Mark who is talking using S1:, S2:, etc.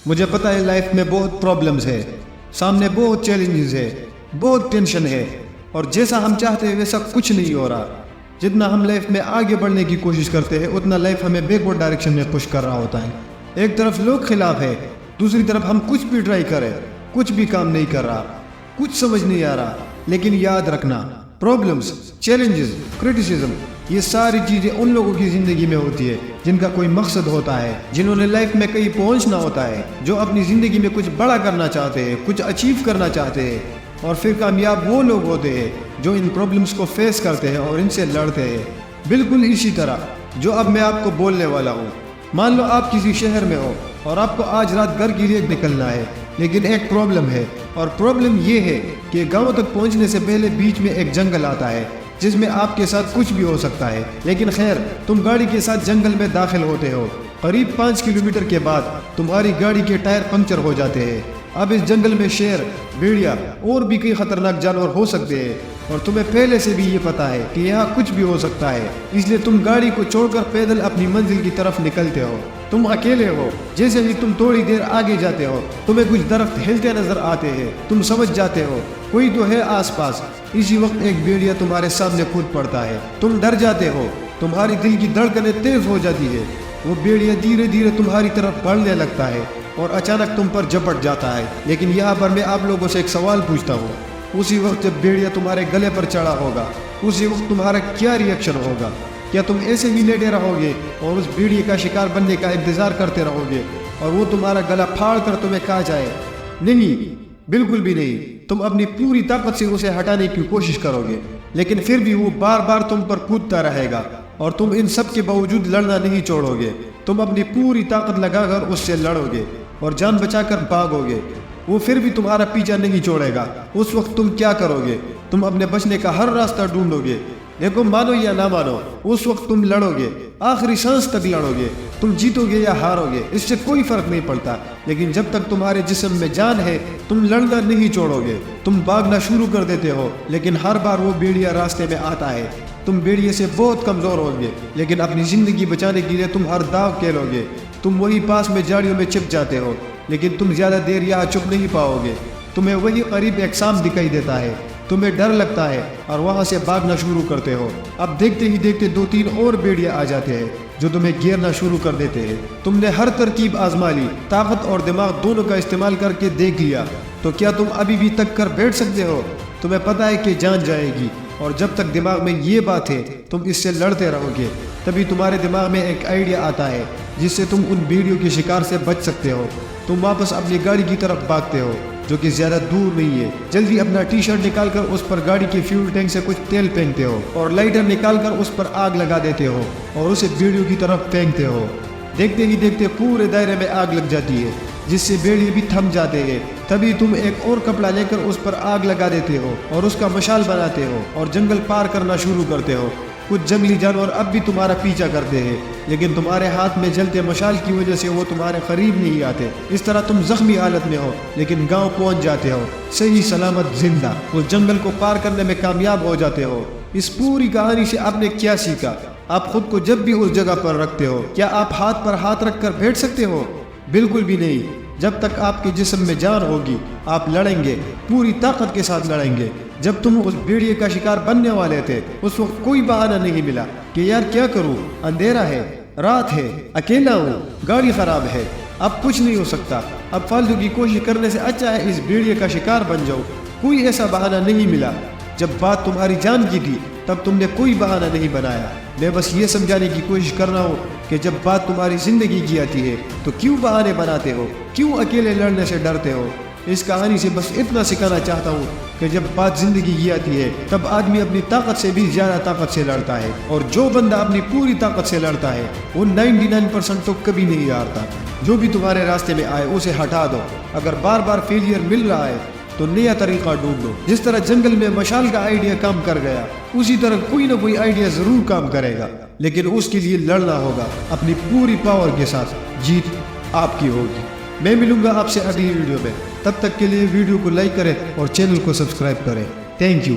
S1: مجھے پتہ ہے لائف میں بہت پرابلمز ہے، سامنے بہت چیلنجز ہے، بہت ٹینشن ہے، اور جیسا ہم چاہتے ہیں ویسا کچھ نہیں ہو رہا۔ جتنا ہم لائف میں آگے بڑھنے کی کوشش کرتے ہیں اتنا لائف ہمیں بیکورڈ ڈائریکشن میں پش کر رہا ہوتا ہے۔ ایک طرف لوگ خلاف ہے، دوسری طرف ہم کچھ بھی ٹرائی کریں کچھ بھی کام نہیں کر رہا، کچھ سمجھ نہیں آ رہا۔ لیکن یاد رکھنا، پرابلمز، چیلنجز، کرٹیسزم، یہ ساری چیزیں ان لوگوں کی زندگی میں ہوتی ہے جن کا کوئی مقصد ہوتا ہے، جنہوں نے لائف میں کہیں پہنچنا ہوتا ہے، جو اپنی زندگی میں کچھ بڑا کرنا چاہتے ہیں، کچھ اچیو کرنا چاہتے ہیں۔ اور پھر کامیاب وہ لوگ ہوتے ہیں جو ان پرابلمز کو فیس کرتے ہیں اور ان سے لڑتے ہیں۔ بالکل اسی طرح جو اب میں آپ کو بولنے والا ہوں۔ مان لو آپ کسی شہر میں ہو اور آپ کو آج رات گھر کے لیے نکلنا ہے، لیکن ایک پرابلم ہے، اور پرابلم یہ ہے کہ گاؤں تک پہنچنے سے پہلے بیچ میں ایک جنگل آتا ہے جس میں آپ کے ساتھ کچھ بھی ہو سکتا ہے۔ لیکن خیر، تم گاڑی کے ساتھ جنگل میں داخل ہوتے ہو۔ قریب 5 کلومیٹر کے بعد تمہاری گاڑی کے ٹائر پنکچر ہو جاتے ہیں۔ اب اس جنگل میں شیر، بھیڑیا اور بھی کئی خطرناک جانور ہو سکتے ہیں، اور تمہیں پہلے سے بھی یہ پتا ہے کہ یہاں کچھ بھی ہو سکتا ہے، اس لیے تم گاڑی کو چھوڑ کر پیدل اپنی منزل کی طرف نکلتے ہو۔ تم اکیلے ہو۔ جیسے ہی تم تھوڑی دیر آگے جاتے ہو تمہیں کچھ درخت ہلتے نظر آتے ہیں۔ تم سمجھ جاتے ہو کوئی تو ہے آس پاس۔ اسی وقت ایک بھیڑیا تمہارے سامنے کود پڑتا ہے۔ تم ڈر جاتے ہو، تمہاری دل کی دھڑکنیں تیز ہو جاتی ہے۔ وہ بھیڑیا دھیرے دھیرے تمہاری طرف بڑھنے لگتا ہے اور اچانک تم پر جھپٹ جاتا ہے۔ لیکن یہاں پر میں آپ لوگوں سے ایک سوال پوچھتا ہوں، اسی وقت جب بھیڑیا تمہارے گلے پر چڑھا ہوگا اسی وقت تمہارا کیا ری ایکشن ہوگا؟ کیا تم ایسے ہی لیٹے رہو گے اور اس بھیڑیے کا شکار بننے کا انتظار کرتے رہو گے اور وہ تمہارا گلا پھاڑ کر تمہیں کھا جائے؟ نہیں، بالکل بھی نہیں۔ تم اپنی پوری طاقت سے اسے ہٹانے کی کوشش کرو گے، لیکن پھر بھی وہ بار بار تم پر کودتا رہے گا، اور تم ان سب کے باوجود لڑنا نہیں چھوڑو گے۔ تم اپنی پوری طاقت لگا کر اس سے لڑو گے اور جان بچا کر بھاگو گے۔ وہ پھر بھی تمہارا پیچھا نہیں چھوڑے گا۔ اس وقت تم کیا کرو گے؟ تم اپنے بچنے کا ہر راستہ ڈھونڈو گے۔ دیکھو، مانو یا نہ مانو، اس وقت تم لڑو گے، آخری سانس تک لڑو گے۔ تم جیتو گے یا ہارو گے اس سے کوئی فرق نہیں پڑتا، لیکن جب تک تمہارے جسم میں جان ہے تم لڑنا نہیں چھوڑو گے۔ تم بھاگنا شروع کر دیتے ہو، لیکن ہر بار وہ بھیڑیا راستے میں آتا ہے۔ تم بھیڑیے سے بہت کمزور ہوگے، لیکن اپنی زندگی بچانے کے لیے تم ہر داؤ کھیلو گے۔ تم وہی پاس میں جھاڑیوں میں چھپ جاتے ہو، لیکن تم زیادہ دیر یہاں چھپ نہیں پاؤ گے۔ تمہیں وہی قریب ایک سام دکھائی دیتا ہے، تمہیں ڈر لگتا ہے اور وہاں سے بھاگنا شروع کرتے ہو۔ اب دیکھتے ہی دیکھتے 2-3 اور بھیڑیا آ جاتے ہیں جو تمہیں گھیرنا شروع کر دیتے ہیں۔ تم نے ہر ترکیب آزما لی، طاقت اور دماغ دونوں کا استعمال کر کے دیکھ لیا، تو کیا تم ابھی بھی تک کر بیٹھ سکتے ہو؟ تمہیں پتا ہے کہ جان جائے گی، اور جب تک دماغ میں یہ بات ہے تم اس سے لڑتے رہو گے۔ تبھی تمہارے دماغ میں ایک آئیڈیا آتا ہے جس سے تم ان بھیڑیوں کے شکار سے بچ سکتے ہو۔ تم واپس اپنی گاڑی کی طرف بھاگتے ہو جو کہ زیادہ دور نہیں ہے۔ جلدی اپنا ٹی شرٹ نکال کر اس پر گاڑی کے فیول ٹینک سے کچھ تیل پھینکتے ہو اور لائٹر نکال کر اس پر آگ لگا دیتے ہو اور اسے بھیڑیوں کی طرف پھینکتے ہو۔ دیکھتے ہی دیکھتے پورے دائرے میں آگ لگ جاتی ہے جس سے بھیڑیے بھی تھم جاتے ہیں۔ تبھی تم ایک اور کپڑا لے کر اس پر آگ لگا دیتے ہو اور اس کا مشال بناتے ہو اور جنگل پار کرنا شروع کرتے ہو۔ کچھ جنگلی جانور اب بھی تمہارا پیچھا کرتے ہیں، لیکن تمہارے ہاتھ میں جلتے مشال کی وجہ سے وہ تمہارے قریب نہیں آتے۔ اس طرح تم زخمی حالت میں ہو لیکن گاؤں پہنچ جاتے ہو، صحیح سلامت زندہ۔ اس جنگل کو پار کرنے میں کامیاب ہو جاتے ہو۔ اس پوری کہانی سے آپ نے کیا سیکھا؟ آپ خود کو جب بھی اس جگہ پر رکھتے ہو، کیا آپ ہاتھ پر ہاتھ رکھ کر بیٹھ سکتے ہو؟ بالکل بھی نہیں۔ جب تک آپ کے جسم میں جان ہوگی آپ لڑیں گے، پوری طاقت کے ساتھ لڑیں گے۔ جب تم اس بھیڑیے کا شکار بننے والے تھے اس وقت کوئی بہانہ نہیں ملا کہ یار کیا کروں، اندھیرا ہے، رات ہے، اکیلا ہوں، گاڑی خراب ہے، اب کچھ نہیں ہو سکتا، اب فالتو کی کوشش کرنے سے اچھا ہے اس بھیڑیے کا شکار بن جاؤ۔ کوئی ایسا بہانہ نہیں ملا۔ جب بات تمہاری جان کی تھی تب تم نے کوئی بہانہ نہیں بنایا۔ میں بس یہ سمجھانے کی کوشش کر رہا ہوں کہ جب بات تمہاری زندگی کی آتی ہے تو کیوں بہانے بناتے ہو، کیوں اکیلے لڑنے سے ڈرتے ہو؟ اس کہانی سے بس اتنا سکھانا چاہتا ہوں کہ جب بات زندگی کی آتی ہے تب آدمی اپنی طاقت سے بھی زیادہ طاقت سے لڑتا ہے، اور جو بندہ اپنی پوری طاقت سے لڑتا ہے وہ 99% تو کبھی نہیں ہارتا۔ جو بھی تمہارے راستے میں آئے اسے ہٹا دو۔ اگر بار بار فیلئر مل رہا ہے تو نیا طریقہ ڈھونڈو۔ جس طرح جنگل میں مشال کا آئیڈیا کام کر گیا اسی طرح کوئی نہ کوئی آئیڈیا ضرور کام کرے گا، لیکن اس کے لیے لڑنا ہوگا اپنی پوری پاور کے ساتھ۔ جیت آپ کی ہوگی۔ میں ملوں گا آپ سے اگلی ویڈیو میں، تب تک کے لیے ویڈیو کو لائک کریں اور چینل کو سبسکرائب کریں۔ Thank you.